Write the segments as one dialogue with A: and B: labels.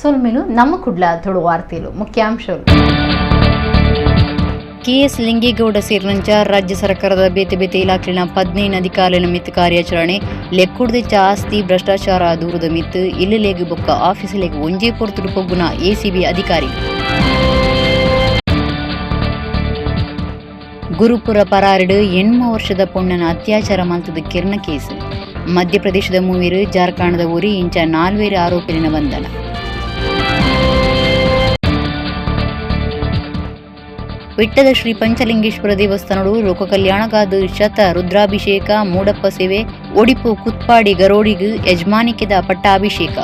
A: ಸೊಲ್ಮೆನು ನಮ್ಮ ಕುಡ್ಲ ತೊಡು ವಾರ್ತೆಲು ಮುಖ್ಯಾಂಶಗಳು.
B: KS ಲಿಂಗೇಗೌಡ ಸೇರಿದಂತೆ ರಾಜ್ಯ ಸರ್ಕಾರದ ಬೇತೆ ಬೇತೆ ಇಲಾಖೆಯ 15 ಅಧಿಕಾರಿಗಳ ಮಿತ್ತು ಕಾರ್ಯಾಚರಣೆ ಲೆಕ್ಕುಡ್ದೆಚ್ಚ ಆಸ್ತಿ ಭ್ರಷ್ಟಾಚಾರ ದೂರದ ಮಿತ್ತು ಇಲ್ಲಲೇಗೆ ಬೊಕ್ಕ ಆಫೀಸಿಲೇಗೆ ಒಂಜೇ ಪೊರ್ತುಡು ಪೊಗ್ಗುನ ACB ಅಧಿಕಾರಿ. ಗುರುಪುರ ಪರಾರಡು 8 ವರ್ಷದ ಪೊಣ್ಣನ ಅತ್ಯಾಚಾರ ಮಲ್ತದ ಕಿರಣ ಕೇಸು. ಮಧ್ಯಪ್ರದೇಶದ ಮೂವರು ಜಾರ್ಖಂಡದ ಊರಿ ಇಂಚ 4 ಆರೋಪಿನ ಬಂಧನ. ವಿಟ್ಟದ ಶ್ರೀ ಪಂಚಲಿಂಗೇಶ್ವರ ದೇವಸ್ಥಾನಡು ಲೋಕ ಕಲ್ಯಾಣಗಾದ ಶತ ರುದ್ರಾಭಿಷೇಕ ಮೂಡಪ್ಪ ಸೇವೆ ಒಡಿಪು ಕುತ್ಪಾಡಿ ಗರೋಡಿಗು ಯಜಮಾನಿಕೆದ ಪಟ್ಟಾಭಿಷೇಕ.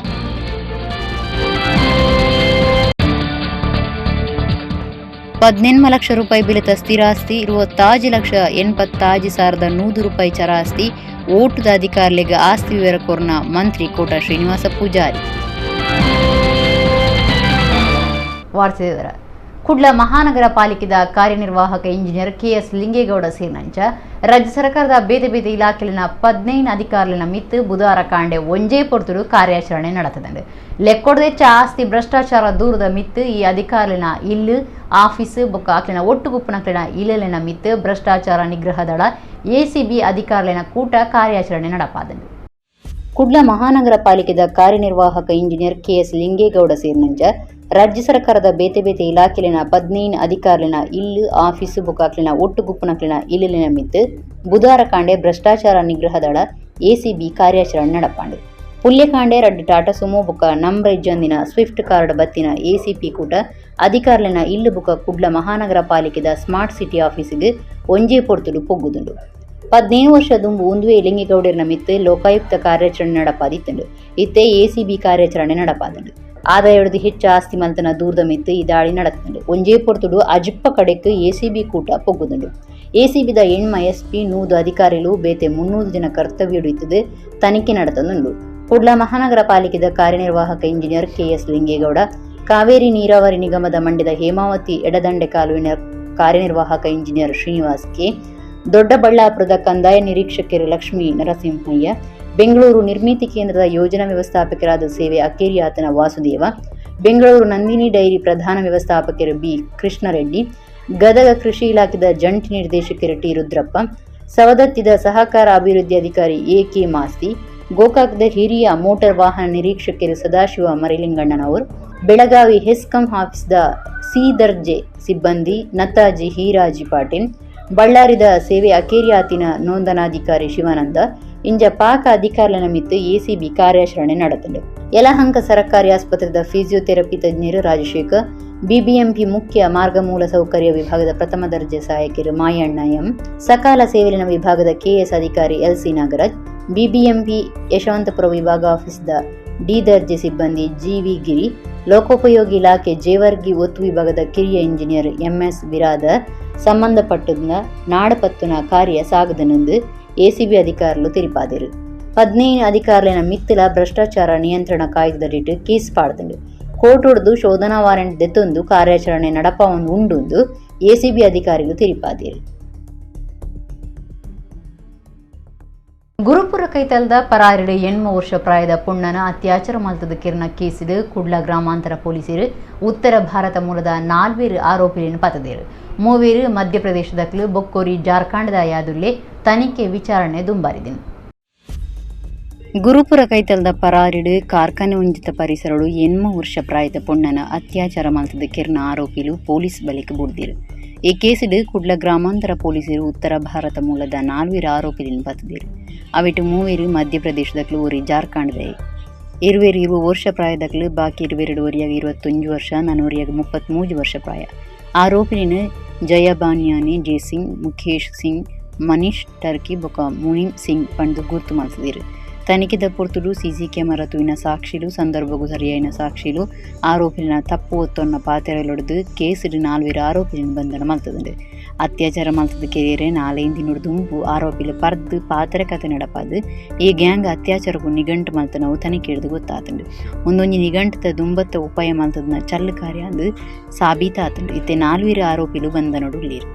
B: ₹18 ಲಕ್ಷ ಬೆಲೆತ ಸ್ಥಿರಾಸ್ತಿ 60,80,100 ಚರಾಸ್ತಿ ಓಟುದ ಅಧಿಕಾರಿಗಳಿಗೆ ಆಸ್ತಿ ವಿವರ ಕೋರ್ನ ಮಂತ್ರಿ ಕೋಟ ಶ್ರೀನಿವಾಸ ಪೂಜಾರಿ.
A: ಕುಡ್ಲ ಮಹಾನಗರ ಪಾಲಿಕೆದ ಕಾರ್ಯನಿರ್ವಾಹಕ ಇಂಜಿನಿಯರ್ KS ಲಿಂಗೇಗೌಡ ಸೇರಿನಂಚ ರಾಜ್ಯ ಸರ್ಕಾರದ ಬೇತೆ ಬೇತೆ ಇಲಾಖೆಲಿನ 15 ಅಧಿಕಾರಿಗಳ ಮಿತ್ತು ಬುಧವಾರ ಕಾಂಡೆ ಒಂಜೇ ಪೊರ್ತುಡು ಕಾರ್ಯಾಚರಣೆ ನಡೆತದೆ. ಲೆಕ್ಕೊಡದೆಚ್ಚ ಆಸ್ತಿ ಭ್ರಷ್ಟಾಚಾರ ದೂರದ ಮಿತ್ತು ಈ ಅಧಿಕಾರಿಗಳ ಇಲ್ಲು ಆಫೀಸ್ ಬೊಕ್ಕ ಆಕ್ಲಿನ ಒಟ್ಟು ಗುಪ್ಪನಕ್ಲಿನ ಇಲ್ಲಿನ ಮಿತ್ತು ಭ್ರಷ್ಟಾಚಾರ ನಿಗ್ರಹ ದಳ ACB ಅಧಿಕಾರಿಗಳ ಕೂಟ ಕಾರ್ಯಾಚರಣೆ ನಡಪಾದನು.
B: ಕುಡ್ಲ ಮಹಾನಗರ ಪಾಲಿಕೆದ ಕಾರ್ಯನಿರ್ವಾಹಕ ಇಂಜಿನಿಯರ್ KS ಲಿಂಗೇಗೌಡ ಸೇರಿನಂಚ ರಾಜ್ಯ ಸರ್ಕಾರದ ಬೇತೆ ಬೇತೆ ಇಲಾಖೆಲಿನ 15 ಅಧಿಕಾರಿಗಳ ಇಲ್ಲು ಆಫೀಸು ಬೊಕ್ಕಾಕ್ಲಿನ ಒಟ್ಟು ಗುಪ್ಪನಕ್ಲಿನ ಇಲ್ಲಿನ ಮಿತ್ತು ಬುಧವಾರ ಕಾಂಡೆ ಭ್ರಷ್ಟಾಚಾರ ನಿಗ್ರಹ ದಳ ACB ಕಾರ್ಯಾಚರಣೆ ನಡಪಾಂಡು. ಪುಲ್ಯಕಾಂಡೆ ರಡ್ಡು ಟಾಟಾ ಸುಮೋ ಬುಕ್ಕ ನಂಬ್ರಜ್ಜಂದಿನ ಸ್ವಿಫ್ಟ್ ಕಾರ್ಡ್ ಬತ್ತಿನ ACP ಕೂಟ ಅಧಿಕಾರಿಗಳ ಇಲ್ಲು ಬುಕ್ಕ ಕುಡ್ಲ ಮಹಾನಗರ ಪಾಲಿಕೆದ ಸ್ಮಾರ್ಟ್ ಸಿಟಿ ಆಫೀಸಿಗೆ ಒಂಜೇ ಪೊರ್ತುಡು ಪೊಗ್ಗುದುಂಡು. 15 ವರ್ಷ ದುಂಬು ಉಂದುವೆ ಲಿಂಗೇಗೌಡರ ಮಿತ್ತು ಲೋಕಾಯುಕ್ತ ಕಾರ್ಯಾಚರಣೆ ನಡಪಾದಿತ್ತುಂಡು. ಇತ್ತೆ ACB ಕಾರ್ಯಾಚರಣೆ ನಡಪಾದುಂಡು. ಆದಾಯದ ಹೆಚ್ಚು ಆಸ್ತಿ ಮಲ್ತನ ದೂರದ ಮಿತ್ತು ಈ ದಾಳಿ ನಡೆದುಂಡು. ಒಂಜೇ ಪೊರ್ತುಡು ಅಜಿಪ್ಪ ಕಡೆಕ್ ACB ಕೂಟ ಪೊಗ್ಗುದುಂಡು. ACBದ ಎಣ್ಮ SP 100 ಅಧಿಕಾರಿಗಳು ಬೇತೆ 300 ಜನ ಕರ್ತವ್ಯ ಹಿಡಿಯುತ್ತದೆ ತನಿಖೆ ನಡೆತುಂಡು. ಕುಡ್ಲ ಮಹಾನಗರ ಪಾಲಿಕೆದ ಕಾರ್ಯನಿರ್ವಾಹಕ ಇಂಜಿನಿಯರ್ KS ಲಿಂಗೇಗೌಡ, ಕಾವೇರಿ ನೀರಾವರಿ ನಿಗಮದ ಮಂಡ್ಯದ ಹೇಮಾವತಿ ಎಡದಂಡೆ ಕಾಲುವಿನ ಕಾರ್ಯನಿರ್ವಾಹಕ ಇಂಜಿನಿಯರ್ ಶ್ರೀನಿವಾಸ್ K, ದೊಡ್ಡಬಳ್ಳಾಪುರದ ಕಂದಾಯ ನಿರೀಕ್ಷಕರು ಲಕ್ಷ್ಮೀ ನರಸಿಂಹಯ್ಯ, ಬೆಂಗಳೂರು ನಿರ್ಮಿತಿ ಕೇಂದ್ರದ ಯೋಜನಾ ವ್ಯವಸ್ಥಾಪಕರಾದ ಸೇವೆ ಅಕ್ಕೇರಿಯಾತನ ವಾಸುದೇವ, ಬೆಂಗಳೂರು ನಂದಿನಿ ಡೈರಿ ಪ್ರಧಾನ ವ್ಯವಸ್ಥಾಪಕರು B ಕೃಷ್ಣರೆಡ್ಡಿ, ಗದಗ ಕೃಷಿ ಇಲಾಖೆದ ಜಂಟಿ ನಿರ್ದೇಶಕರು T ರುದ್ರಪ್ಪ, ಸವದತ್ತಿದ ಸಹಕಾರ ಅಭಿವೃದ್ಧಿ ಅಧಿಕಾರಿ AK ಮಾಸ್ತಿ, ಗೋಕಾಕದ ಹಿರಿಯ ಮೋಟಾರ್ ವಾಹನ ನಿರೀಕ್ಷಕರು ಸದಾಶಿವ ಮರಿಲಿಂಗಣ್ಣನವರು, ಬೆಳಗಾವಿ ಹೆಸ್ಕಾಂ ಆಫೀಸ್ದ C ದರ್ಜೆ ಸಿಬ್ಬಂದಿ ನತಾಜಿ ಹೀರಾಜಿ ಪಾಟೀಲ್, ಬಳ್ಳಾರಿದ ಸೇವೆ ಅಕೇರಿಯಾತಿನ ನೋಂದಣಾಧಿಕಾರಿ ಶಿವಾನಂದ ಇಂಜ ಪಾಕ ಅಧಿಕಾರಿಗಳ ಮಿತ್ತು ACB ಕಾರ್ಯಾಚರಣೆ ನಡೆತದೆ. ಯಲಹಂಕ ಸರ್ಕಾರಿ ಆಸ್ಪತ್ರೆದ ಫಿಸಿಯೋಥೆರಪಿ ತಜ್ಞರು ರಾಜಶೇಖರ್, BBMP ಮುಖ್ಯ ಮಾರ್ಗ ಮೂಲ ಸೌಕರ್ಯ ವಿಭಾಗದ ಪ್ರಥಮ ದರ್ಜೆ ಸಹಾಯಕರು ಮಾಯಣ್ಣ M, ಸಕಾಲ ಸೇವೆಲಿನ ವಿಭಾಗದ KS ಅಧಿಕಾರಿ LC ನಾಗರಾಜ್, BBMP ಯಶವಂತಪುರ ವಿಭಾಗ ಆಫೀಸ್ದ D ದರ್ಜೆ ಸಿಬ್ಬಂದಿ GV ಗಿರಿ, ಲೋಕೋಪಯೋಗಿ ಇಲಾಖೆ ಜೇವರ್ಗಿ ಒತ್ತು ವಿಭಾಗದ ಕಿರಿಯ ಇಂಜಿನಿಯರ್ MS ವಿರಾದ ಸಂಬಂಧಪಟ್ಟದ ನಾಡಪತ್ತುನ ಕಾರ್ಯ ಸಾಗದನೆಂದು ACB ಅಧಿಕಾರಿಗಳು ತಿಳಿಪಾದರು. 15 ಅಧಿಕಾರಿಗಳ ಮಿತ್ತಲ ಭ್ರಷ್ಟಾಚಾರ ನಿಯಂತ್ರಣ ಕಾಯ್ದೆದಡಿಟ್ಟು ಕೇಸ್ ಪಾಡ್ದುಂಡು. ಕೋರ್ಟ್ ಹೊಡೆದು ಶೋಧನಾ ವಾರೆಂಟ್ ದೆತ್ತೊಂದು ಕಾರ್ಯಾಚರಣೆ ನಡಪವನ್ನು ಉಂಡುಂದು ACB ಅಧಿಕಾರಿಗಳು ತಿಳಿಪಾದರು.
A: ಗುರುಪುರ ಕೈತಲ್ದ ಪರಾರಿಡು 8 ವರ್ಷ ಪ್ರಾಯದ ಪುಣ್ಣನ ಅತ್ಯಾಚಾರ ಮಲ್ತದ ಕಿರಣ ಕೇಸಿದು ಕುಡ್ಲ ಗ್ರಾಮಾಂತರ ಪೊಲೀಸರು ಉತ್ತರ ಭಾರತ ಮೂಲದ 4 ಆರೋಪಿಗಳನ್ನು ಪತದೇರು. 3 ಮಧ್ಯಪ್ರದೇಶದಕ್ಲು ಬೊಕ್ಕೋರಿ ಜಾರ್ಖಂಡದ ಯಾದುಲ್ಲೆ ತನಿಖೆ ವಿಚಾರಣೆ ದುಂಬಾರಿದಿನ.
B: ಗುರುಪುರ ಕೈತಲ್ದ ಪರಾರಿಡು ಕಾರ್ಖಾನೆ ಉಂಜಿತ ಪರಿಸರಡು 8 ವರ್ಷ ಪ್ರಾಯದ ಪೊಣ್ಣನ ಅತ್ಯಾಚಾರ ಮಲ್ತದ ಕಿರಣ ಆರೋಪಿಲು ಪೊಲೀಸ್ ಬಳಿಕ ಬುಡ್ದಿರು. ಈ ಕೇಸಿಡು ಕುಡ್ಲ ಗ್ರಾಮಾಂತರ ಪೊಲೀಸರು ಉತ್ತರ ಭಾರತ ಮೂಲದ 4 ಆರೋಪಿಗಳನ್ನು ಪತದೇರು. ಅವಿಟ್ಟು 3 ಮಧ್ಯಪ್ರದೇಶದಕ್ಲು ಒರಿ ಜಾರ್ಖಂಡದ 20 ವರ್ಷ ಪ್ರಾಯದಕ್ಲು ಬಾಕಿ 22 ಒರಿಯಾಗ 21 ವರ್ಷ 4 ಒರಿಯಾಗ 33 ವರ್ಷ ಪ್ರಾಯ. ಆರೋಪಿನ ಜಯ ಬಾನಿಯಾನಿ, ಜೆ ಸಿಂಗ್, ಮುಖೇಶ್ ಸಿಂಗ್, ಮನೀಶ್ ಟರ್ಕಿ ಬೊಕ ಮುನಿಮ್ ಸಿಂಗ್ ಪಂಡು ಗುರ್ತು ಮಲ್ತದಿರು. ತನಿಖೆದ ಪೊರ್ತುಡು CC ಕ್ಯಾಮರಾ ತೂಯಿನ ಸಾಕ್ಷಿಲು ಸಂದರ್ಭಗೂ ಸರಿಯಾಯಿನ ಸಾಕ್ಷಿಲು ಆರೋಪಿನ ತಪ್ಪು ಒತ್ತೊನ್ನ ಪಾತೆರಲೊಡೆದು ಕೇಸಿಡು 4 ಆರೋಪಿಗಳನ್ನು ಬಂಧನ ಮಲ್ತದುಂಡು. ಅತ್ಯಾಚಾರ ಮಲ್ತದ ಕೆರಿಯರೆ 4 ದಿನದ ದುಂಬು ಆರೋಪಿಲು ಪರ್ದು ಪಾತ್ರೆ ಕತೆ ನಡಪಾದು ಈ ಗ್ಯಾಂಗ್ ಅತ್ಯಾಚಾರಕ್ಕೂ ನಿಘಂಟು ಮಲ್ತನವು ತನಿಖೆ ಹಿಡಿದು ಗೊತ್ತಾತುಂಡು. ಒಂದೊಂದು ನಿಘಂಟದ ದುಂಬತ್ತ ಉಪಾಯ ಮಲ್ತದನ್ನ ಚಲ್ಲು ಕಾರ್ಯ ಅಂದು ಸಾಬೀತಾತುಂಡು. ಇತ್ತೆ 4 ಆರೋಪಿಲು ಬಂಧನಡು ಉಳ್ಳೀರು.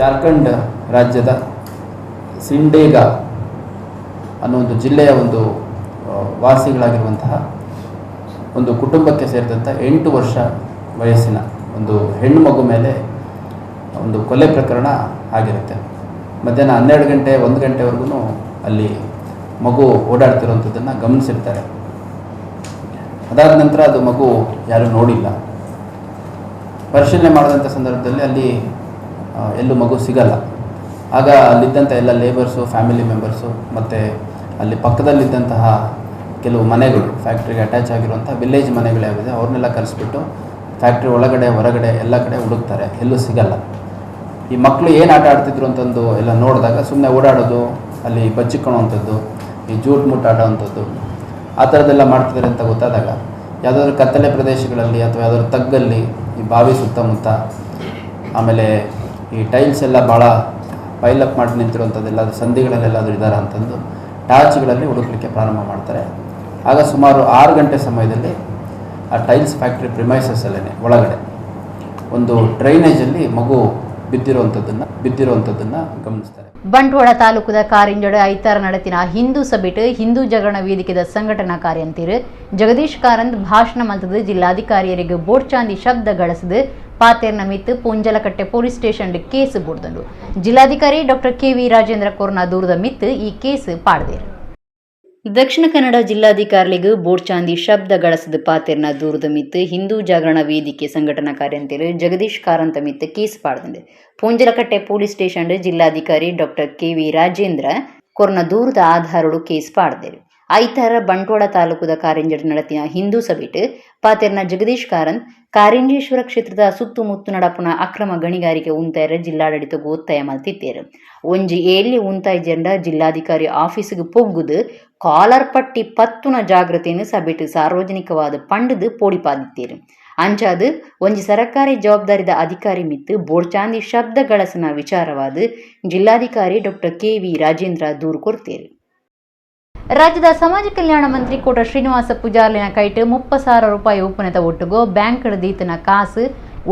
C: ಜಾರ್ಖಂಡ್ ರಾಜ್ಯದ ಸಿಂಡೇಗಾ ಅನ್ನೋ ಒಂದು ಜಿಲ್ಲೆಯ ಒಂದು ವಾಸಿಗಳಾಗಿರುವಂತಹ ಒಂದು ಕುಟುಂಬಕ್ಕೆ ಸೇರಿದಂಥ 8 ವರ್ಷ ವಯಸ್ಸಿನ ಒಂದು ಹೆಣ್ಣು ಮಗು ಮೇಲೆ ಒಂದು ಕೊಲೆ ಪ್ರಕರಣ ಆಗಿರುತ್ತೆ. ಮಧ್ಯಾಹ್ನ 12 ಗಂಟೆ 1 ಗಂಟೆವರೆಗೂ ಅಲ್ಲಿ ಮಗು ಓಡಾಡ್ತಿರುವಂಥದ್ದನ್ನು ಗಮನಿಸಿರ್ತಾರೆ. ಅದಾದ ನಂತರ ಅದು ಮಗು ಯಾರೂ ನೋಡಿಲ್ಲ. ಪರಿಶೀಲನೆ ಮಾಡಿದಂಥ ಸಂದರ್ಭದಲ್ಲಿ ಅಲ್ಲಿ ಎಲ್ಲೂ ಮಗು ಸಿಗಲ್ಲ. ಆಗ ಅಲ್ಲಿದ್ದಂಥ ಎಲ್ಲ ಲೇಬರ್ಸು, ಫ್ಯಾಮಿಲಿ ಮೆಂಬರ್ಸು ಮತ್ತು ಅಲ್ಲಿ ಪಕ್ಕದಲ್ಲಿದ್ದಂತಹ ಕೆಲವು ಮನೆಗಳು, ಫ್ಯಾಕ್ಟ್ರಿಗೆ ಅಟ್ಯಾಚ್ ಆಗಿರುವಂಥ ವಿಲೇಜ್ ಮನೆಗಳು ಯಾವಿದೆ ಅವ್ರನ್ನೆಲ್ಲ ಕರೆಸ್ಬಿಟ್ಟು ಫ್ಯಾಕ್ಟ್ರಿ ಒಳಗಡೆ ಹೊರಗಡೆ ಎಲ್ಲ ಕಡೆ ಹುಡುಕ್ತಾರೆ, ಎಲ್ಲೂ ಸಿಗಲ್ಲ. ಈ ಮಕ್ಕಳು ಏನು ಆಟ ಆಡ್ತಿದ್ರು ಅಂತಂದು ಎಲ್ಲ ನೋಡಿದಾಗ ಸುಮ್ಮನೆ ಓಡಾಡೋದು, ಅಲ್ಲಿ ಬಚ್ಚಿಕೊಳ್ಳುವಂಥದ್ದು, ಈ ಜೂಟ್ ಮುಟ್ ಆಡೋವಂಥದ್ದು, ಆ ಥರದ್ದೆಲ್ಲ ಮಾಡ್ತಿದ್ದಾರೆ ಅಂತ ಗೊತ್ತಾದಾಗ ಯಾವುದಾದ್ರೂ ಕತ್ತಲೆ ಪ್ರದೇಶಗಳಲ್ಲಿ ಅಥವಾ ಯಾವುದಾದ್ರೂ ತಗ್ಗಲ್ಲಿ, ಈ ಬಾವಿ ಸುತ್ತಮುತ್ತ, ಆಮೇಲೆ ಈ ಟೈಲ್ಸ್ ಎಲ್ಲ ಭಾಳ ಪೈಲಪ್ ಮಾಡಿ ನಿಂತಿರುವಂಥದ್ದೆಲ್ಲ ಸಂಧಿಗಳಲ್ಲೆಲ್ಲಾದರೂ ಇದ್ದಾರಾ ಅಂತಂದು ಟಾರ್ಚ್ಗಳಲ್ಲಿ ಹುಡುಕಲಿಕ್ಕೆ ಪ್ರಾರಂಭ ಮಾಡ್ತಾರೆ. ಆಗ ಸುಮಾರು 6 ಗಂಟೆ ಸಮಯದಲ್ಲಿ ಆ ಟೈಲ್ಸ್ ಫ್ಯಾಕ್ಟ್ರಿ ಪ್ರಿಮೈಸಸ್ಸಲ್ಲೇ ಒಳಗಡೆ ಒಂದು ಡ್ರೈನೇಜಲ್ಲಿ ಮಗು ಬಿದ್ದಿರುವಂಥದ್ದನ್ನು ಗಮನಿಸ್ತಾರೆ.
A: ಬಂಟ್ವಾಳ ತಾಲೂಕದ ಕಾರಿಂಜಡ ಐತಾರ ನಡತಿನ ಹಿಂದೂ ಸಭೆಟ್ ಹಿಂದೂ ಜಾಗರಣ ವೇದಿಕೆದ ಸಂಘಟನಾ ಕಾರ್ಯಂತೀರು ಜಗದೀಶ್ ಕಾರಂತ್ ಭಾಷಣ ಮಂತದ ಜಿಲ್ಲಾಧಿಕಾರಿಯರಿಗೆ ಬೋರ್ಚಾಂದಿ ಶಬ್ದ ಗಳಿಸಿದು ಪಾತೇರ್ನ ಮಿತ್ತು ಪೊಂಜಲಕಟ್ಟೆ ಪೊಲೀಸ್ ಸ್ಟೇಷನ್ ಕೇಸ್ ಬುಡ್ದಂಡು. ಜಿಲ್ಲಾಧಿಕಾರಿ ಡಾಕ್ಟರ್ KV ರಾಜೇಂದ್ರ ಕೋರ್ನ ದೂರದ ಮಿತ್ತು ಈ ಕೇಸ್ ಪಾಡ್ದೇರು. ದಕ್ಷಿಣ ಕನ್ನಡ ಜಿಲ್ಲಾಧಿಕಾರಿಗಳಿಗೂ ಬೋರ್ಚಾಂದಿ ಶಬ್ದ ಗಳಿಸಿದ ಪಾತೇರ್ನ ದೂರದ ಮಿತ್ತು ಹಿಂದೂ ಜಾಗರಣ ವೇದಿಕೆ ಸಂಘಟನಾ ಕಾರ್ಯಂತೀರು ಜಗದೀಶ್ ಕಾರಂತ ಮಿತ್ತು ಕೇಸ್ ಪಾಡ್ದಂಡು. ಪೊಂಜಲಕಟ್ಟೆ ಪೊಲೀಸ್ ಸ್ಟೇಷನ್ ಜಿಲ್ಲಾಧಿಕಾರಿ ಡಾಕ್ಟರ್ KV ರಾಜೇಂದ್ರ ಕೋರ್ನ ದೂರದ ಆಧಾರಡು ಕೇಸ್ ಪಾಡ್ದೇರು. ಐತಾರ ಬಂಟ್ವಾಳ ತಾಲೂಕದ ಕಾರಿಂಜಡ ನಡತಿನ ಹಿಂದೂ ಸಭೆಟ್ ಪಾತೇರ್ನ ಜಗದೀಶ್ ಕಾರಂತ್ ಕಾರಿಂಜೇಶ್ವರ ಕ್ಷೇತ್ರದ ಸುತ್ತಮುತ್ತ ನಡಪುನ ಅಕ್ರಮ ಗಣಿಗಾರಿಕೆ ಉಂತಾಯರ ಜಿಲ್ಲಾಡಳಿತಗೂ ಒತ್ತಾಯ ಮಲ್ತಿದ್ದೇರು. ಒಂಜಿ ಏಳ್ಳಿ ಉಂತಾಯಿ ಜಂಡ ಜಿಲ್ಲಾಧಿಕಾರಿ ಆಫೀಸಿಗೆ ಪೊಗ್ಗುದು ಕಾಲರ್ ಪಟ್ಟಿ ಪತ್ತುನ ಜಾಗೃತೆಯನ್ನು ಸಭೆಟ್ ಸಾರ್ವಜನಿಕವಾದ ಪಂಡದು ಪೋಡಿಪಾದಿತ್ತೇರು. ಅಂಚಾದು ಒಂಜಿ ಸರ್ಕಾರಿ ಜವಾಬ್ದಾರಿದ ಅಧಿಕಾರಿ ಮಿತ್ತು ಬೋರ್ಚಾಂದಿ ಶಬ್ದ ಗಳಸನ ವಿಚಾರವಾದ ಜಿಲ್ಲಾಧಿಕಾರಿ ಡಾಕ್ಟರ್ KV ರಾಜೇಂದ್ರ ದೂರು ಕೊಡ್ತೇರು. ರಾಜ್ಯದ ಸಮಾಜ ಕಲ್ಯಾಣ ಮಂತ್ರಿ ಕೋಟ ಶ್ರೀನಿವಾಸ ಪೂಜಾರ್ಲಿನ ಕೈಟ್ 30,000 ರೂಪಾಯಿ ಉಪನೆತ ಒಟ್ಟುಗೋ ಬ್ಯಾಂಕ್ ದೀತನ ಕಾಸು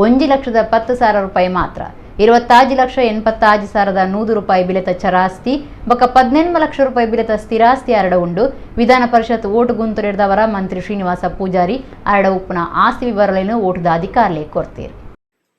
A: 1,10,000 ರೂಪಾಯಿ ಮಾತ್ರ 25,86,100 ರೂಪಾಯಿ ಬಿಲೆತ ಚರಾಸ್ತಿ ಬೊಕ್ಕ 18 ಲಕ್ಷ ರೂಪಾಯಿ ಬಿಲೆತ ಸ್ಥಿರಾಸ್ತಿ ಅರಡ ಉಂಡು. ವಿಧಾನ ಪರಿಷತ್ ಓಟು ಗುಂತುರೆಡ್ದವರ ಮಂತ್ರಿ ಶ್ರೀನಿವಾಸ ಪೂಜಾರಿ ಅರಡ ಉಪ್ಪುನ ಆಸ್ತಿ ವಿವರಗಳನ್ನು ಓಟದ ಅಧಿಕಾರಲೆ ಕೊಡ್ತೇರು.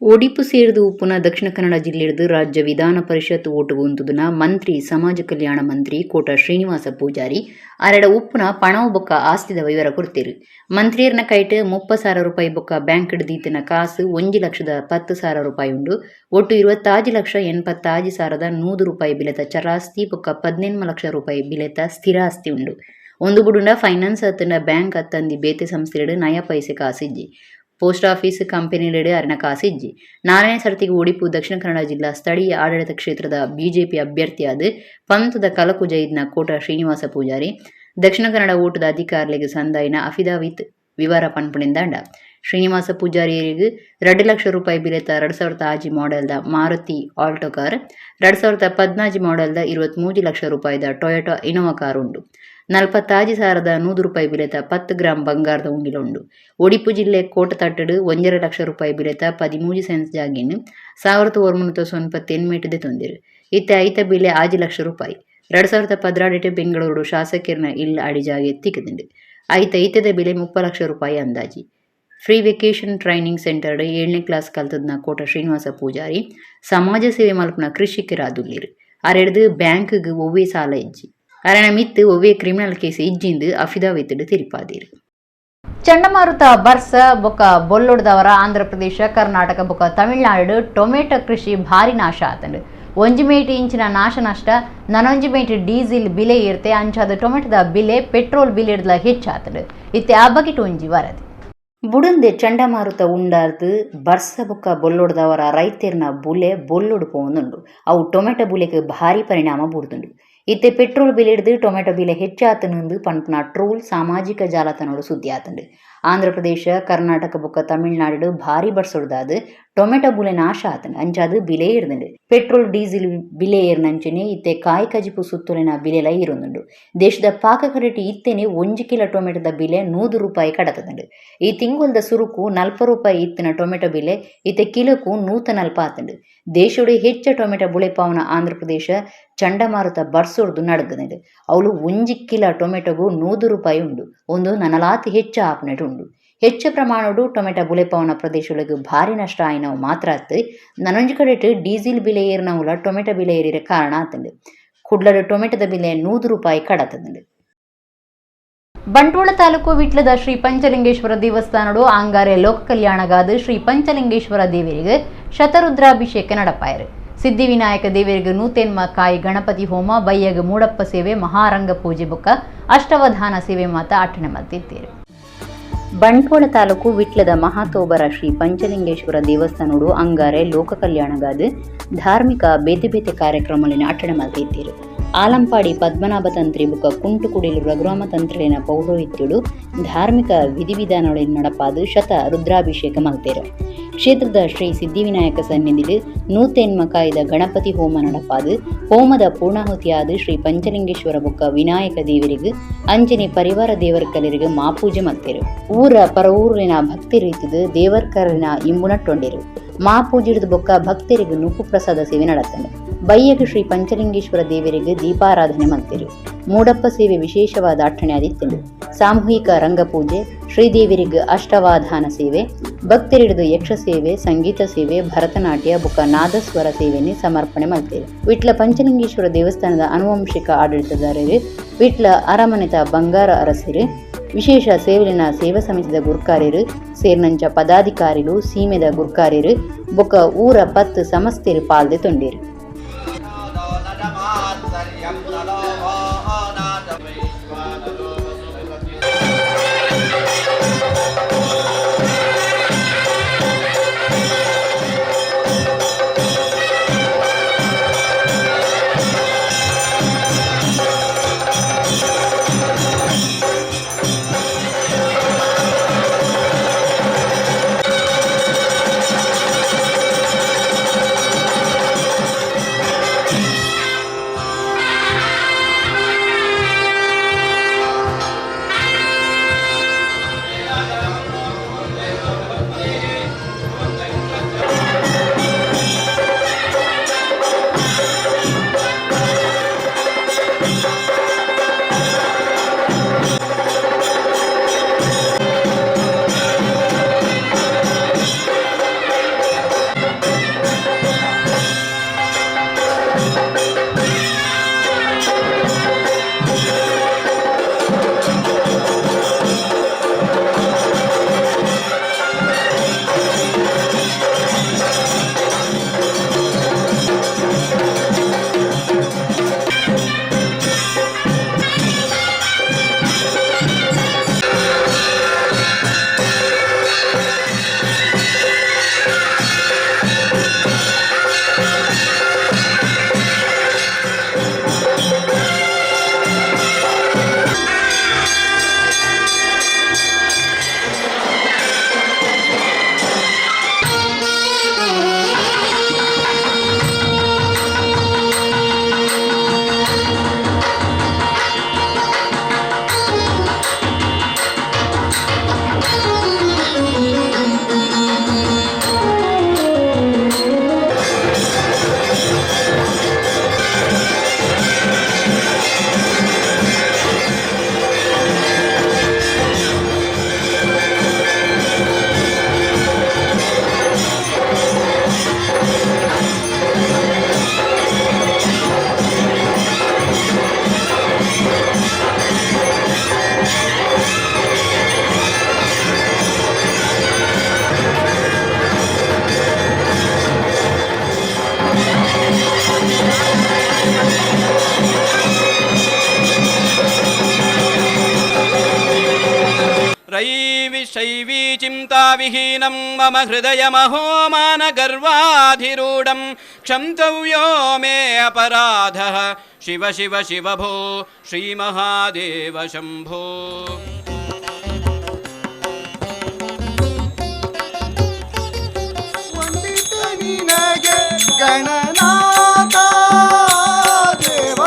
A: ಒಡಿಪು ಸೇರಿದು ಉಪ್ಪುನ ದಕ್ಷಿಣ ಕನ್ನಡ ಜಿಲ್ಲೆಯದು ರಾಜ್ಯ ವಿಧಾನ ಪರಿಷತ್ ಓಟು ಗುಂತುದನ ಮಂತ್ರಿ ಸಮಾಜ ಕಲ್ಯಾಣ ಮಂತ್ರಿ ಕೋಟ ಶ್ರೀನಿವಾಸ ಪೂಜಾರಿ ಅರಡ ಉಪ್ಪುನ ಪಣವು ಬೊಕ್ಕ ಆಸ್ತಿದ ವಿವರ ಕೊಡ್ತೇರು. ಮಂತ್ರಿಯರ್ನ ಕೈಟ್ 30,000 ರೂಪಾಯಿ ಬೊಕ್ಕ ಬ್ಯಾಂಕ್ ದೀತನ ಕಾಸು 1,10,000 ರೂಪಾಯಿ ಉಂಡು. ಒಟ್ಟು 25,86,100 ರೂಪಾಯಿ ಬಿಲೆತ ಚರಾಸ್ತಿ ಬೊಕ್ಕ 18 ಲಕ್ಷ ರೂಪಾಯಿ ಬಿಲೆತ ಸ್ಥಿರಾಸ್ತಿ ಉಂಡು. ಒಂದು ಬುಡುಂಡ ಫೈನಾನ್ಸ್ ಅತ್ತನ ಬ್ಯಾಂಕ್ ಅತ್ತಂದಿ ಬೇತೆ ಸಂಸ್ಥೆಡು ನಯ ಪೈಸೆ ಕಾಸಿಜ್ಜಿ. Post office ಕಂಪನಿಲೆಡೆ ಅರಿನ ಕಾಸಿಜ್ಜಿ. 4ನೇ ಸರ್ತಿಗೆ ಒಡಿಪು ದಕ್ಷಿಣ ಕನ್ನಡ ಜಿಲ್ಲಾ ಸ್ಥಳೀಯ ಆಡಳಿತ ಕ್ಷೇತ್ರದ ಬಿಜೆಪಿ ಅಭ್ಯರ್ಥಿಯಾದ ಪಂತದ ಕಲಕು ಜೈದ್ನ ಕೋಟ ಶ್ರೀನಿವಾಸ ಪೂಜಾರಿ ದಕ್ಷಿಣ ಕನ್ನಡ ಓಟದ ಅಧಿಕಾರಿಗಳಿಗೆ ಸಂದಾಯಿನ ಅಫಿದಾವಿತ್ ವಿವರ ಪನ್ಪುಣಿಂದಾಂಡ. ಶ್ರೀನಿವಾಸ ಪೂಜಾರಿಯರಿಗೆ 2 ಲಕ್ಷ ರೂಪಾಯಿ ಬಿಲೆತ 2006 ಮಾಡೆಲ್ದ ಮಾರುತಿ ಆಲ್ಟೋ ಕಾರ್, 2014 ಮಾಡೆಲ್ದ 23 ಲಕ್ಷ ರೂಪಾಯಿದ ಟೊಯೋಟಾ ಇನೋವಾ ಕಾರ್ ಉಂಡು. 45,100 ರೂಪಾಯಿ ಬಿಲೆತ 10 ಗ್ರಾಂ ಬಂಗಾರದ ಉಂಡಿಲುಂಡು. ಒಡಿಪು ಜಿಲ್ಲೆ ಕೋಟತಟ್ಟಡು 1.5 ಲಕ್ಷ ರೂಪಾಯಿ ಬಿಲೆತ 13 ಸೆನ್ಸ್ ಜಾಗಿನ್ 1998 ಮೀಟದೆ ತೊಂದಿರು. ಇತ್ತೆ ಐತ ಬಿಲೆ 5 ಲಕ್ಷ ರೂಪಾಯಿ 2016 ಬೆಂಗಳೂರು ಶಾಸಕರ್ನ ಇಲ್ಲ ಅಡಿಜಾಗೆ ತಿಕ್ಕದಿಂಡು. ಐತದ ಬೆಲೆ 30 ಲಕ್ಷ ರೂಪಾಯಿ ಅಂದಾಜಿ. ಫ್ರೀ ವೆಕೇಶನ್ ಟ್ರೈನಿಂಗ್ ಸೆಂಟರ್ 7ನೇ ಕ್ಲಾಸ್ ಕಲ್ತದ್ನ ಕೋಟ ಶ್ರೀನಿವಾಸ ಪೂಜಾರಿ ಸಮಾಜ ಸೇವೆ ಮಲ್ಪನ ಕೃಷಿಕರಾದುಲ್ಲಿರು. ಅರೆಡ್ದು ಬ್ಯಾಂಕ್ಗೆ ಒವ್ವೇ ಸಾಲ ಇಜ್ಜಿ ಅರಣ ಮಿತ್ತು ಒವ್ವೇ ಕ್ರಿಮಿನಲ್ ಕೇಸ್ ಇಜ್ಜಿಂದು ಅಫಿದಾವಿತ್ ತಿರುಪಾದಿರು. ಚಂಡಮಾರುತ ಬರ್ಸ ಬೊಕ್ಕ ಬೊಲ್ಲೊಡ್ದವರ ಆಂಧ್ರ ಪ್ರದೇಶ ಕರ್ನಾಟಕ ಬೊಕ್ಕ ತಮಿಳುನಾಡು ಟೊಮೆಟೊ ಕೃಷಿ ಭಾರಿ ನಾಶ ಆತಂಡು. 1 ಮೇಟಿ ಇಂಚಿನ ನಾಶ ನಷ್ಟ 4 ಮೇಟಿ ಡೀಸೆಲ್ ಬಿಲೆ ಇರ್ತೆ ಅಂಚಾದ ಟೊಮೆಟೊದ ಬಿಲೆ ಪೆಟ್ರೋಲ್ ಬಿಲೆ ಇಡ್ಲ ಹೆಚ್ಚಾತಂಡು. ಇತ್ತೆ ಆ ಬಗೆಟ್ ಒಂಜಿ ವರದಿ. ಬುಡಂದೆ ಚಂಡಮಾರುತ ಉಂಡಾರ್ದು ಬರ್ಸ ಬೊಕ್ಕ ಬೊಲ್ಲೊಡ್ದವರ ರೈತರ್ನ ಬುಲೆ ಬೊಲ್ಲೊಡು ಪೋನುಂಡು. ಅವು ಟೊಮೆಟೊ ಬುಲೆಗೆ ಭಾರಿ ಪರಿಣಾಮ ಬುಡ್ದುಂಡು. ಇತ್ತೆ ಪೆಟ್ರೋಲ್ ಬಿಲೆ ಹಿಡಿದು ಟೊಮೆಟೊ ಬಿಲೆ ಹೆಚ್ಚಾತನಂದು ಪಂಪನ ಟ್ರೋಲ್ ಸಾಮಾಜಿಕ ಜಾಲತಾಣಗಳು ಸುದ್ದಿ ಆತಂಡು.
B: ಆಂಧ್ರ ಪ್ರದೇಶ ಕರ್ನಾಟಕ ಬೊಕ್ಕ ತಮಿಳುನಾಡು ಭಾರಿ ಬಡ್ಸೊಡ್ದಾದು ಟೊಮೆಟೊ ಬುಲೆ ನಾಶ ಆತಂಡು ಅಂಚಾದು ಬಿಲೆ ಇರ್ದುಂಡು. ಪೆಟ್ರೋಲ್ ಡೀಸೆಲ್ ಬಿಲೆ ಏರ್ನಂಚನೆ ಇತ್ತೆ ಕಾಯಿ ಕಜಿಪು ಸುತ್ತುಲಿನ ಬಿಲೆಲ ಇರುಂದುಂಡು. ದೇಶದ ಪಾಕಕರೆಟ್ ಇತ್ತೆನೆ 1 ಕಿಲೋ ಟೊಮೆಟೊದ ಬಿಲೆ 100 ರೂಪಾಯಿ ಕಡತದಂಡು. ಈ ತಿಂಗೊಲ್ದ ಸುರುಕು 40 ರೂಪಾಯಿ ಇತ್ತಿನ ಟೊಮೆಟೊ ಬಿಲೆ ಇತ್ತೆ ಕಿಲೋಕು 140 ಆತಂಡು. ದೇಶೋಡು ಹೆಚ್ಚ ಟೊಮೆಟೊ ಬುಳೆಪಾವನ ಆಂಧ್ರ ಪ್ರದೇಶ ಚಂಡಮಾರುತ ಬರ್ಸೊಡ್ದು ನಡಗದುಂಡು. ಅವಳು 1 ಕಿಲೋ ಟೊಮೆಟೊಗೂ 100 ರೂಪಾಯಿ ಉಂಡು. ಒಂದು ನನಲಾತಿ ಹೆಚ್ಚ ಆಪನೆಟ್ ಉಂಡು. ಹೆಚ್ಚು ಪ್ರಮಾಣಡು ಟೊಮೆಟೊ ಬುಳೆಪಾವನ ಪ್ರದೇಶಗಳಿಗೆ ಭಾರಿ ನಷ್ಟ ಆಯ್ನವು ಮಾತ್ರ ಆತು. ನನೊಂಜಿ ಕಡೆಟ್ ಡೀಸೆಲ್ ಬಿಲೆ ಏರ್ನವುಲ ಟೊಮೆಟೊ ಬಿಲೆ ಏರಿರೆ ಕಾರಣ ಆತಂಡು. ಕುಡ್ಲಡ್ ಟೊಮೆಟೊದ ಬಿಲೆ 100 ರೂಪಾಯಿ ಕಡತದಂಡು.
A: ಬಂಟ್ವಾಳ ತಾಲೂಕು ವಿಟ್ಲದ ಶ್ರೀ ಪಂಚಲಿಂಗೇಶ್ವರ ದೇವಸ್ಥಾನಡು ಆಂಗಾರೆ ಲೋಕ ಕಲ್ಯಾಣಗಾದ ಶ್ರೀ ಪಂಚಲಿಂಗೇಶ್ವರ ದೇವರಿಗೆ ಶತರುದ್ರಾಭಿಷೇಕ ನಡಪಾಯರು. ಸಿದ್ಧಿವಿನಾಯಕ ದೇವರಿಗೆ ನೂತೇನ್ಮ ಕಾಯಿ ಗಣಪತಿ ಹೋಮ ಬಯ್ಯಗ ಮೂಡಪ್ಪ ಸೇವೆ ಮಹಾರಂಗ ಪೂಜೆ ಬುಕ್ಕ ಅಷ್ಟವಧಾನ ಸೇವೆ ಮಾತ ಅಟ್ಟಣೆ ಮಲ್ತಿದ್ದೀರಿ.
B: ಬಂಟ್ವಾಳ ತಾಲೂಕು ವಿಟ್ಲದ ಮಹಾತೋಬರ ಶ್ರೀ ಪಂಚಲಿಂಗೇಶ್ವರ ದೇವಸ್ಥಾನಡು ಅಂಗಾರೆ ಲೋಕ ಕಲ್ಯಾಣಗಾದ ಧಾರ್ಮಿಕ ಬೇತೆ ಬೇತೆ ಕಾರ್ಯಕ್ರಮಲಿನ ಅಟ್ಟಣೆ ಮಲ್ತಿದ್ದೀರಿ. ಆಲಂಪಾಡಿ ಪದ್ಮನಾಭ ತಂತ್ರಿ ಬುಕ್ಕ ಕುಂಟುಕುಡಿಲು ರಘುರಾಮ ತಂತ್ರಿನ ಪೌರೋಹಿತ್ಯುಡು ಧಾರ್ಮಿಕ ವಿಧಿವಿಧಾನಗಳಿನ ನಡಪಾದು ಶತ ರುದ್ರಾಭಿಷೇಕ ಮಲ್ತೇರು. ಕ್ಷೇತ್ರದ ಶ್ರೀ ಸಿದ್ಧಿವಿನಾಯಕ ಸನ್ನಿಧಿಡು ನೂತೆನ್ಮ ಕಾಯ್ದ ಗಣಪತಿ ಹೋಮ ನಡಪಾದು ಹೋಮದ ಪೂರ್ಣಾಹುತಿಯಾದ ಶ್ರೀ ಪಂಚಲಿಂಗೇಶ್ವರ ಬುಕ್ಕ ವಿನಾಯಕ ದೇವರಿಗೆ ಅಂಜನಿ ಪರಿವಾರ ದೇವರ್ಕಲರಿಗೆ ಮಾಪೂಜೆ ಮಲ್ತೇರು. ಊರ ಪರ ಊರಿನ ಭಕ್ತರಿದ್ದು ದೇವರ್ಕರಿನ ಇಂಬುನಟ್ಟೊಂಡಿರು. ಮಾಪೂಜಿಡಿದ ಬೊಕ್ಕ ಭಕ್ತರಿಗೆ ನುಪ್ಪು ಪ್ರಸಾದ ಸೇವೆ ನಡತಂಡು. ಬಯ್ಯಗ ಶ್ರೀ ಪಂಚಲಿಂಗೇಶ್ವರ ದೇವರಿಗೆ ದೀಪಾರಾಧನೆ ಮಲ್ತಿರು. ಮೂಡಪ್ಪ ಸೇವೆ ವಿಶೇಷವಾದ ಅಟ್ಟಣೆ ಆದಿತ್ತಂಡು. ಸಾಮೂಹಿಕ ರಂಗಪೂಜೆ, ಶ್ರೀದೇವರಿಗೆ ಅಷ್ಟವಾಧಾನ ಸೇವೆ, ಭಕ್ತರಿಡಿದು ಯಕ್ಷ ಸೇವೆ, ಸಂಗೀತ ಸೇವೆ, ಭರತನಾಟ್ಯ ಬುಕ್ಕ ನಾದಸ್ವರ ಸೇವೆಯನ್ನು ಸಮರ್ಪಣೆ ಮಲ್ತಿರು. ವಿಟ್ಲ ಪಂಚಲಿಂಗೇಶ್ವರ ದೇವಸ್ಥಾನದ ಆನುವಂಶಿಕ ಆಡಳಿತದಾರರು ವಿಟ್ಲ ಅರಮನೆತ ಬಂಗಾರ ಅರಸರು ವಿಶೇಷ ಸೇವೆಲಿನ ಸೇವಾ ಸಮಿತಿದ ಗುರ್ಕಾರ್ಯರು ಸೇರ್ನಂಚ ಪದಾಧಿಕಾರಿಗಳು ಸೀಮೆದ ಗುರ್ಕಾರ್ಯರು ಬೊಕ್ಕ ಊರ 10 ಸಮಸ್ತೆರು ಪಾಲ್ದೆ ತೊಂಡಿರು.
D: शैवी चिन्ताविहीनं मम हृदयमहो मानगर्वाधिरूढं क्षन्तव्यो मे अपराधः शिव शिव शिव भो श्रीमहादेव शम्भो।
E: ನಿನಗೆ ಗಣನಾಥ ದೇವ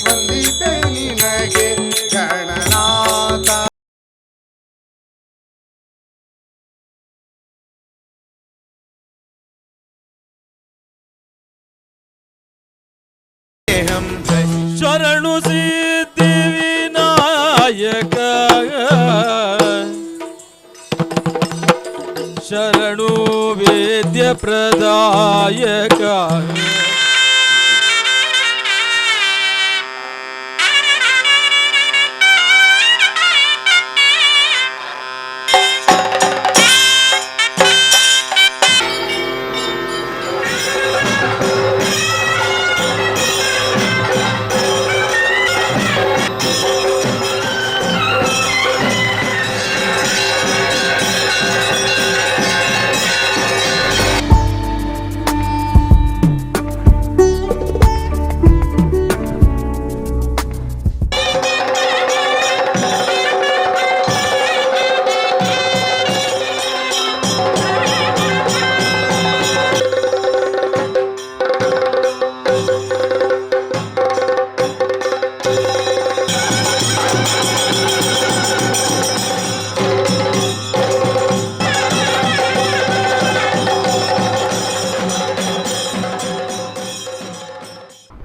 E: ವಂದಿತೆ ನಿನಗೆ ಗಣನಾಥ.
F: ಶರಣು ಸಿದ್ಧಿ ವಿನಾಯಕ ಶರಣು ವೇದ್ಯ ಪ್ರದಾಯಕ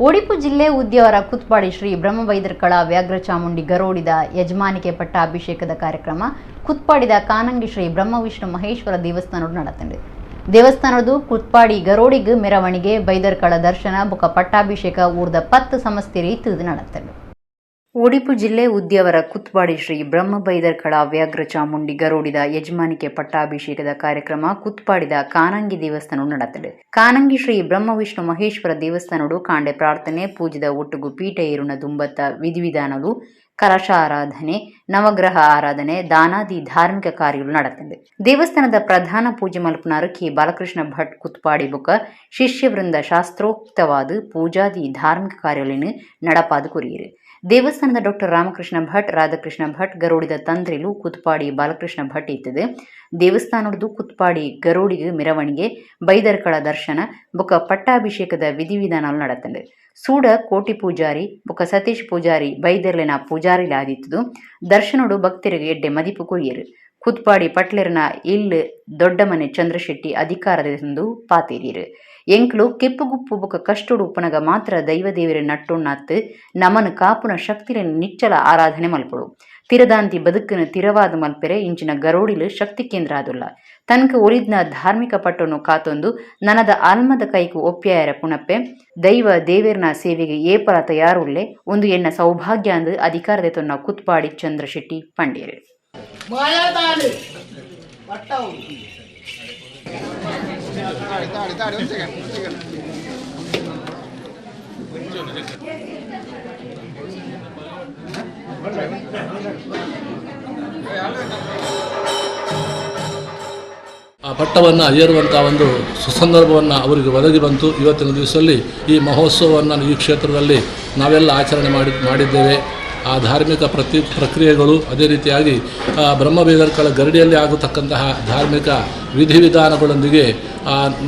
A: ಉಡುಪಿ ಜಿಲ್ಲೆ ಉದ್ಯಾವರ ಕುತ್ಪಾಡಿ ಶ್ರೀ ಬ್ರಹ್ಮವೈದರ್ಕಳ ವ್ಯಾಘ್ರ ಚಾಮುಂಡಿ ಗರೋಡಿದ ಯಜಮಾನಿಕೆ ಪಟ್ಟಾಭಿಷೇಕದ ಕಾರ್ಯಕ್ರಮ ಕುತ್ಪಾಡಿದ ಕಾನಂಗಿ ಶ್ರೀ ಬ್ರಹ್ಮವಿಷ್ಣು ಮಹೇಶ್ವರ ದೇವಸ್ಥಾನದ ನಡೆತಂಡೆ. ದೇವಸ್ಥಾನದ ಕುತ್ಪಾಡಿ ಗರೋಡಿಗೆ ಮೆರವಣಿಗೆ ಬೈದರ್ಕಳ ದರ್ಶನ ಬುಕ ಪಟ್ಟಾಭಿಷೇಕ ಊರ್ದ 10 ಸಮಸ್ತೆ ರೀತಿ ನಡೆತಂಡೆ. ಉಡುಪಿ ಜಿಲ್ಲೆ ಉದ್ಯಾವರ ಕುತ್ಪಾಡಿ ಶ್ರೀ ಬ್ರಹ್ಮಬೈದರ್ಕಳ ವ್ಯಾಘ್ರ ಚಾಮುಂಡಿ ಗರೋಡಿದ ಯಜಮಾನಿಕೆ ಪಟ್ಟಾಭಿಷೇಕದ ಕಾರ್ಯಕ್ರಮ ಕುತ್ಪಾಡಿದ ಕಾನಂಗಿ ದೇವಸ್ಥಾನ ನಡೆತದೆ. ಕಾನಂಗಿ ಶ್ರೀ ಬ್ರಹ್ಮವಿಷ್ಣು ಮಹೇಶ್ವರ ದೇವಸ್ಥಾನಡು ಕಾಂಡೆ ಪ್ರಾರ್ಥನೆ ಪೂಜಿದ ಒಟ್ಟುಗು ಪೀಠ ಏರುನ ದುಂಬತ್ತ ವಿಧಿವಿಧಾನಗಳು ಕಲಶ ಆರಾಧನೆ ನವಗ್ರಹ ಆರಾಧನೆ ದಾನಾದಿ ಧಾರ್ಮಿಕ ಕಾರ್ಯಗಳು ನಡೆತದೆ. ದೇವಸ್ಥಾನದ ಪ್ರಧಾನ ಪೂಜೆ ಮಲ್ಪನಾರು ಕೆ ಬಾಲಕೃಷ್ಣ ಭಟ್ ಕುತ್ಪಾಡಿ ಬುಕ ಶಿಷ್ಯವೃಂದ ಶಾಸ್ತ್ರೋಕ್ತವಾದ ಪೂಜಾದಿ ಧಾರ್ಮಿಕ ಕಾರ್ಯಗಳನ್ನು ನಡಪಾದು ಕುರಿಯರು. ದೇವಸ್ಥಾನದ ಡಾಕ್ಟರ್ ರಾಮಕೃಷ್ಣ ಭಟ್ ರಾಧಾಕೃಷ್ಣ ಭಟ್ ಗರೋಡಿದ ತಂದ್ರಿಲು ಕುತ್ಪಾಡಿ ಬಾಲಕೃಷ್ಣ ಭಟ್ ಇತ್ತದೆ. ದೇವಸ್ಥಾನದ್ದು ಕುತ್ಪಾಡಿ ಗರೋಡಿಗೆ ಮೆರವಣಿಗೆ ಬೈದರ್ಕಳ ದರ್ಶನ ಬುಕ ಪಟ್ಟಾಭಿಷೇಕದ ವಿಧಿವಿಧಾನಗಳು ನಡೆತಂಡೆ. ಸೂಡ ಕೋಟಿ ಪೂಜಾರಿ ಬುಕ ಸತೀಶ್ ಪೂಜಾರಿ ಬೈದರ್ಲಿನ ಪೂಜಾರಿಲಾದಿತ್ತು. ದರ್ಶನಡು ಭಕ್ತರಿಗೆ ಎಡ್ಡೆ ಮದಿಪು ಕುರಿಯರು. ಕುತ್ಪಾಡಿ ಪಟ್ಲೇರ್ನ ಇಲ್ಲು ದೊಡ್ಡಮನೆ ಚಂದ್ರಶೆಟ್ಟಿ ಅಧಿಕಾರದಂದು ಪಾತೇರಿಯರು. ಎಂಕ್ಲು ಕೆಪ್ಪುಗುಪ್ಪು ಬುಕ ಕಷ್ಟುಡು ಉಪ್ಪನಗ ಮಾತ್ರ ದೈವದೇವರ ನಟ್ಟುಣ್ಣಾತ್ತು ನಮನ ಕಾಪುನ ಶಕ್ತಿನ ನಿಚ್ಚಲ ಆರಾಧನೆ ಮಲ್ಪಡು. ತಿರದಾಂತಿ ಬದುಕಿನ ತಿರವಾದ ಮಲ್ಪೆರೆ ಇಂಚಿನ ಗರೋಡಿಲು ಶಕ್ತಿ ಕೇಂದ್ರ ಆದುಲ್ಲ. ತನಕ ಒಲಿದ್ನ ಧಾರ್ಮಿಕ ಪಟ್ಟನ್ನು ಕಾತೊಂದು ನನದ ಆಲ್ಮದ ಕೈಕು ಒಪ್ಪ್ಯಾಯರ ಪುಣಪ್ಪೆ ದೈವ ದೇವೇರ್ನ ಸೇವೆಗೆ ಏಪಲ ತಯಾರುಳ್ಳೆ ಒಂದು ಎನ್ನ ಸೌಭಾಗ್ಯ ಅಂದು ಅಧಿಕಾರದ ತೊನ್ನ ಕುತ್ಪಾಡಿ ಚಂದ್ರಶೆಟ್ಟಿ ಪಂಡ್ಯರು.
G: ಆ ಪಟ್ಟವನ್ನು ಏರುವಂಥ ಒಂದು ಸುಸಂದರ್ಭವನ್ನು ಅವರಿಗೆ ಒದಗಿ ಬಂತು. ಇವತ್ತಿನ ದಿವಸದಲ್ಲಿ ಈ ಮಹೋತ್ಸವವನ್ನು ಈ ಕ್ಷೇತ್ರದಲ್ಲಿ ನಾವೆಲ್ಲ ಆಚರಣೆ ಮಾಡಿದ್ದೇವೆ. ಆ ಧಾರ್ಮಿಕ ಪ್ರಕ್ರಿಯೆಗಳು ಅದೇ ರೀತಿಯಾಗಿ ಬ್ರಹ್ಮವೈದರ್ಕಳ ಗರಡಿಯಲ್ಲಿ ಆಗತಕ್ಕಂತಹ ಧಾರ್ಮಿಕ ವಿಧಿವಿಧಾನಗಳೊಂದಿಗೆ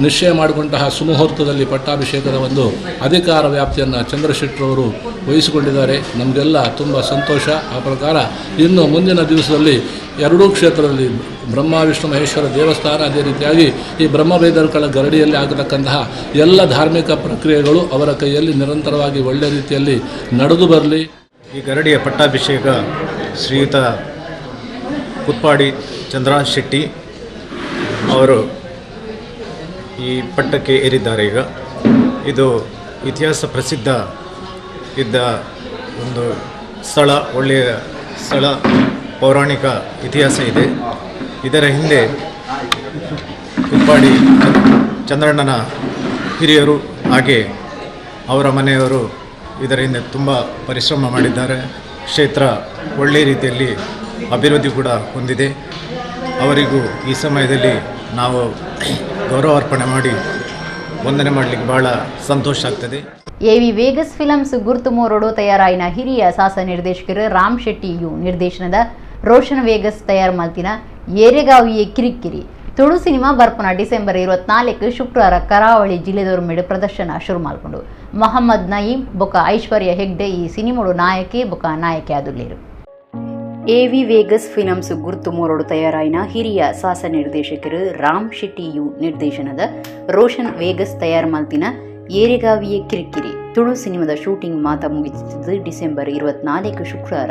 G: ನಿಶ್ಚಯ ಮಾಡಿಕೊಂಡಂತಹ ಸುಮುಹೂರ್ತದಲ್ಲಿ ಪಟ್ಟಾಭಿಷೇಕದ ಒಂದು ಅಧಿಕಾರ ವ್ಯಾಪ್ತಿಯನ್ನು ಚಂದ್ರಶೆಟ್ಟರವರು ವಹಿಸಿಕೊಂಡಿದ್ದಾರೆ. ನಮಗೆಲ್ಲ ತುಂಬ ಸಂತೋಷ. ಆ ಪ್ರಕಾರ ಇನ್ನು ಮುಂದಿನ ದಿವಸದಲ್ಲಿ ಎರಡೂ ಕ್ಷೇತ್ರದಲ್ಲಿ ಬ್ರಹ್ಮ ವಿಷ್ಣು ಮಹೇಶ್ವರ ದೇವಸ್ಥಾನ ಅದೇ ರೀತಿಯಾಗಿ ಈ ಬ್ರಹ್ಮವೈದರ್ಕಳ ಗರಡಿಯಲ್ಲಿ ಆಗತಕ್ಕಂತಹ ಎಲ್ಲ ಧಾರ್ಮಿಕ ಪ್ರಕ್ರಿಯೆಗಳು ಅವರ ಕೈಯಲ್ಲಿ ನಿರಂತರವಾಗಿ ಒಳ್ಳೆಯ ರೀತಿಯಲ್ಲಿ ನಡೆದು ಬರಲಿ.
H: ಈ ಗರಡಿಯ ಪಟ್ಟಾಭಿಷೇಕ ಶ್ರೀಯುತ ಕುತ್ಪಾಡಿ ಚಂದ್ರಶೆಟ್ಟಿ ಅವರು ಈ ಪಟ್ಟಕ್ಕೆ ಏರಿದ್ದಾರೆ. ಈಗ ಇದು ಇತಿಹಾಸ ಪ್ರಸಿದ್ಧ ಇದ್ದ ಒಂದು ಸ್ಥಳ, ಒಳ್ಳೆಯ ಸ್ಥಳ, ಪೌರಾಣಿಕ ಇತಿಹಾಸ ಇದೆ. ಇದರ ಹಿಂದೆ ಕುತ್ಪಾಡಿ ಚಂದ್ರಣ್ಣನ ಹಿರಿಯರು ಹಾಗೆ ಅವರ ಮನೆಯವರು ಇದರ ಹಿಂದೆ ತುಂಬ ಪರಿಶ್ರಮ ಮಾಡಿದ್ದಾರೆ. ಕ್ಷೇತ್ರ ಒಳ್ಳೆಯ ರೀತಿಯಲ್ಲಿ ಅಭಿವೃದ್ಧಿ ಕೂಡ ಹೊಂದಿದೆ. ಅವರಿಗೂ ಈ ಸಮಯದಲ್ಲಿ ನಾವು ಗೌರವ ಅರ್ಪಣೆ ಮಾಡಿ ವಂದನೆ ಮಾಡಲಿಕ್ಕೆ ಬಹಳ ಸಂತೋಷ ಆಗ್ತದೆ.
A: ಎವಿ ವೇಗಸ್ ಫಿಲಮ್ಸ್ ಗುರುತು ಮೋರೋಡು ತಯಾರಾಯಿನ ಹಿರಿಯ ಸಾಸ ನಿರ್ದೇಶಕರು ರಾಮ್ ಶೆಟ್ಟಿ ಯು ನಿರ್ದೇಶನದ ರೋಷನ್ ವೇಗಸ್ ತಯಾರು ಮಲ್ತಿನ ಏರೆಗಾವಿಯೇ ಕಿರಿಕಿರಿ ತುಳು ಸಿನಿಮಾ ಬರ್ಪುನ ಡಿಸೆಂಬರ್ 24 ಶುಕ್ರವಾರ ಕರಾವಳಿ ಜಿಲ್ಲೆದವರು ಮೇಡು ಪ್ರದರ್ಶನ ಶುರು ಮಾಡಿಕೊಂಡು ಮೊಹಮ್ಮದ್ ನಯೀಂ ಬೊಕ ಐಶ್ವರ್ಯ ಹೆಗ್ಡೆ ಈ ಸಿನಿಮಾಡು ನಾಯಕಿ ಬೊಕ ನಾಯಕಿ ಆದುಲ್ಲೇರು.
B: AV ವೇಗಸ್ ಫಿಲಮ್ಸ್ ಗುರ್ತು ಮೂರೋಡು ತಯಾರಾಯಿನ ಹಿರಿಯ ಸಾಸ ನಿರ್ದೇಶಕರು ರಾಮ್ ಶೆಟ್ಟಿ ಯು ನಿರ್ದೇಶನದ ರೋಷನ್ ವೇಗಸ್ ತಯಾರು ಮಲ್ತಿನ ಏರೆಗಾವಿಯ ಕಿರಿಕಿರಿ ತುಳು ಸಿನಿಮಾದ ಶೂಟಿಂಗ್ ಮಾತ ಮುಗಿಸಿದ್ದು ಡಿಸೆಂಬರ್ 24 ಶುಕ್ರವಾರ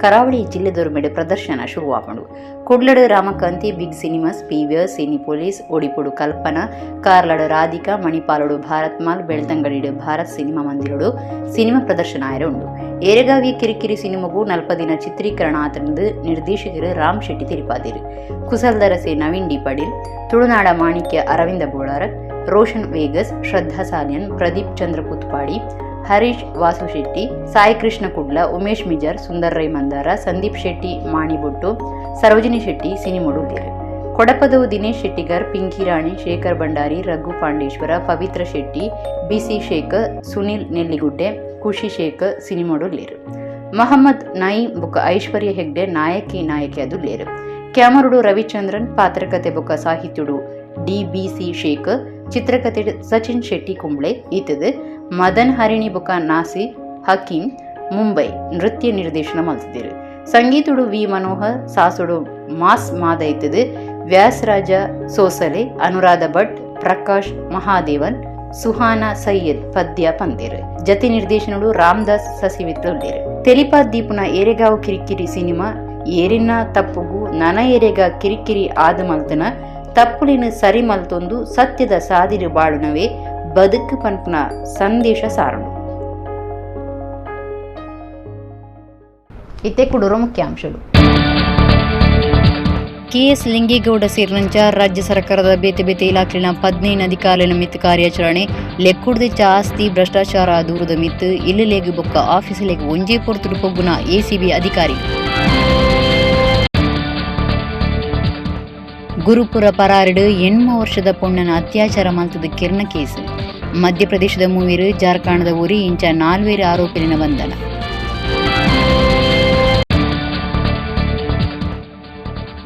B: ಕರಾವಳಿ ಜಿಲ್ಲೆದವರು ಮೇಡೆ ಪ್ರದರ್ಶನ ಶುರುವಾಕೊಂಡು ಕೊಡ್ಲಡು Ramakanthi Big Cinemas PVR Cinepolis ಒಡಿಪುಡು ಕಲ್ಪನಾ ಕಾರ್ಲಡು ರಾಧಿಕಾ ಮಣಿಪಾಲಡು ಭಾರತ್ ಮಾಲ್ ಬೆಳ್ತಂಗಡಿಡು ಭಾರತ್ ಸಿನಿಮಾ ಮಂದಿರಡು ಸಿನಿಮಾ ಪ್ರದರ್ಶನ ಉಂಡು. ಏರೆಗಾವಿಯ ಕಿರಿಕಿರಿ ಸಿನಿಮಾಗೂ 40 ದಿನ ಚಿತ್ರೀಕರಣ ಆತನದು ನಿರ್ದೇಶಕರು ರಾಮ್ ಶೆಟ್ಟಿ ತಿರುಪಾದಿರು. ಕುಸಲ್ದರಸೆ ನವೀನ್ ಡಿ ಪಡೀಲ್, ತುಳುನಾಡ ಮಾಣಿಕ್ಯ ಅರವಿಂದ ಬೋಳಾರ್, ರೋಷನ್ ವೇಗಸ್, ಶ್ರದ್ಧಾ ಸಾಲಿಯನ್, ಪ್ರದೀಪ್ ಚಂದ್ರ ಪುತ್ಪಾಡಿ, ಹರೀಶ್ ವಾಸು ಶೆಟ್ಟಿ, ಸಾಯಿ ಕೃಷ್ಣ ಕುಡ್ಲ, ಉಮೇಶ್ ಮಿಜರ್, ಸುಂದರ್ ರೈ ಮಂದಾರ, ಸಂದೀಪ್ ಶೆಟ್ಟಿ ಮಾಣಿಬೊಟ್ಟು, ಸರೋಜಿನಿ ಶೆಟ್ಟಿ ಸಿನಿಮೊಡುಲ್ಲೇರು. ಕೊಡಪದವು ದಿನೇಶ್ ಶೆಟ್ಟಿಗರ್, ಪಿಂಕಿ ರಾಣಿ, ಶೇಖರ್ ಭಂಡಾರಿ, ರಘು ಪಾಂಡೇಶ್ವರ, ಪವಿತ್ರ ಶೆಟ್ಟಿ, BC ಶೇಖರ್, ಸುನಿಲ್ ನೆಲ್ಲಿಗುಡ್ಡೆ, ಖುಷಿ ಶೇಖರ್ ಸಿನಿಮೊಡುಲ್ಲೇರು. ಮೊಹಮ್ಮದ್ ನಯೀಂ ಬೊಕ ಐಶ್ವರ್ಯ ಹೆಗ್ಡೆ ನಾಯಕಿ ಅದುಲ್ಲೇರು. ಕ್ಯಾಮರುಡು ರವಿಚಂದ್ರನ್, ಪಾತ್ರಕತೆ ಬೊಕ ಸಾಹಿತ್ಯುಡು DBC ಶೇಖರ್, ಚಿತ್ರಕಥೆ ಸಚಿನ್ ಶೆಟ್ಟಿ ಕುಂಬ್ಳೆ ಈತದು ಮದನ್ ಹರಿಣಿ ಬೊಕ ನಾಸಿರ್ ಹಕೀಂ ಮುಂಬೈ ನೃತ್ಯ ನಿರ್ದೇಶನ ಮಲ್ತಿದ್ದರು. ಸಂಗೀತುಡು V ಮನೋಹರ್, ಸಾಸುಡು ಮಾಸ್ ಮಾದ ಈತದು ವ್ಯಾಸರಾಜ ಸೋಸಲೆ, ಅನುರಾಧ ಭಟ್, ಪ್ರಕಾಶ್ ಮಹಾದೇವನ್, ಸುಹಾನಾ ಸೈಯದ್ ಪದ್ಯ ಪಂದೇರು. ಜತಿ ನಿರ್ದೇಶನಡು ರಾಮದಾಸ್ ಸಸಿವಿತ್ಲುಲ್ಲೇರು. ತೆಲಿಪಾದ್ ದೀಪುನ ಏರೆಗಾವು ಕಿರಿಕಿರಿ ಸಿನಿಮಾ ಏರಿನ ತಪ್ಪುಗೂ ನನ ಏರೆಗ ಕಿರಿಕಿರಿ ಆದ ಮಲ್ತನ ತಪ್ಪುಲಿನ ಸರಿ ಮಲ್ತೊಂದು ಸತ್ಯದ ಸಾದಿರು ಬಾಳುನವೇ ಬದುಕು ಪಂಪನ ಸಂದೇಶ ಸಾರಡು.
A: ಇತ್ತೆ ಕುಡೂರು ಮುಖ್ಯಾಂಶಗಳು.
B: KS ಲಿಂಗೇಗೌಡ ಸೇರಿದಂಚ ರಾಜ್ಯ ಸರ್ಕಾರದ ಬೇತೆ ಇಲಾಖೆನ 15 ಅಧಿಕಾರಿಗಳ ಮಿತ್ ಕಾರ್ಯಾಚರಣೆ ಲೆಕ್ಕುಡ್ದೆಚ್ಚ ಆಸ್ತಿ ಭ್ರಷ್ಟಾಚಾರ ದೂರದ ಮಿತ್ ಇಲ್ಲಿಲೇಗು ಬೊಕ್ಕ ಆಫೀಸಿಲೇಗು ಒಂಜೇ ಪೊರ್ತುಡು ಪೊಗ್ಗುನ ACB ಅಧಿಕಾರಿ. ಗುರುಪುರ ಪರಾರಡು 8 ವರ್ಷದ ಪೊಣ್ಣನ ಅತ್ಯಾಚಾರ ಮಲ್ತದ ಕಿರಣ ಕೇಸು. ಮಧ್ಯಪ್ರದೇಶದ ಮೂವೀರು, ಜಾರ್ಖಂಡದ ಊರಿ ಇಂಚ 4 ಆರೋಪಿನ ಬಂಧನ.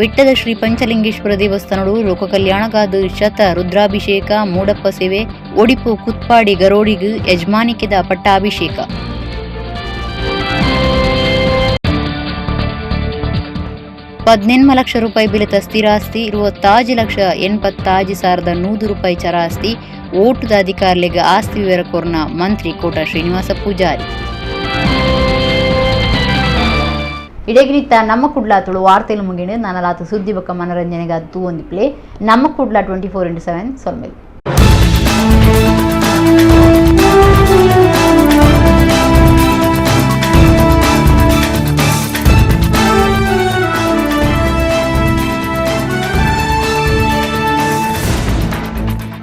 B: ವಿಟ್ಟದ ಶ್ರೀ ಪಂಚಲಿಂಗೇಶ್ವರ ದೇವಸ್ಥಾನಡು ಲೋಕ ಕಲ್ಯಾಣಗಾದ ಶತ ರುದ್ರಾಭಿಷೇಕ ಮೂಡಪ್ಪ ಸೇವೆ ಒಡಿಪು ಕುತ್ಪಾಡಿ ಗರೋಡಿಗು ಯಜಮಾನಿಕೆದ ಪಟ್ಟಾಭಿಷೇಕ. ₹18 ಲಕ್ಷ ಬೆಲೆತ ಸ್ಥಿರಾಸ್ತಿ 60,80,100 ರೂಪಾಯಿ ಚರಾಸ್ತಿ ಓಟುದ ಅಧಿಕಾರಿಗಳಿಗೆ ಆಸ್ತಿ ವಿವರ ಕೋರ್ನ ಮಂತ್ರಿ ಕೋಟ ಶ್ರೀನಿವಾಸ ಪೂಜಾರಿ.
A: ಇಡಗಿನಿತ್ತ ನಮ್ಮ ಕುಡ್ಲಾ ತುಳು ವಾರ್ತೆಲು ಮುಗಿಣು ನನಲಾತು ಸುದ್ದಿ ಬೊಕ್ಕ ಮನರಂಜನೆಗಾದ ತೂ ಒಂದಿಪ್ಲೆ ನಮ್ಮ ಕುಡ್ಲಾ 24x7 ಸೊಲ್ಮೆಲ್.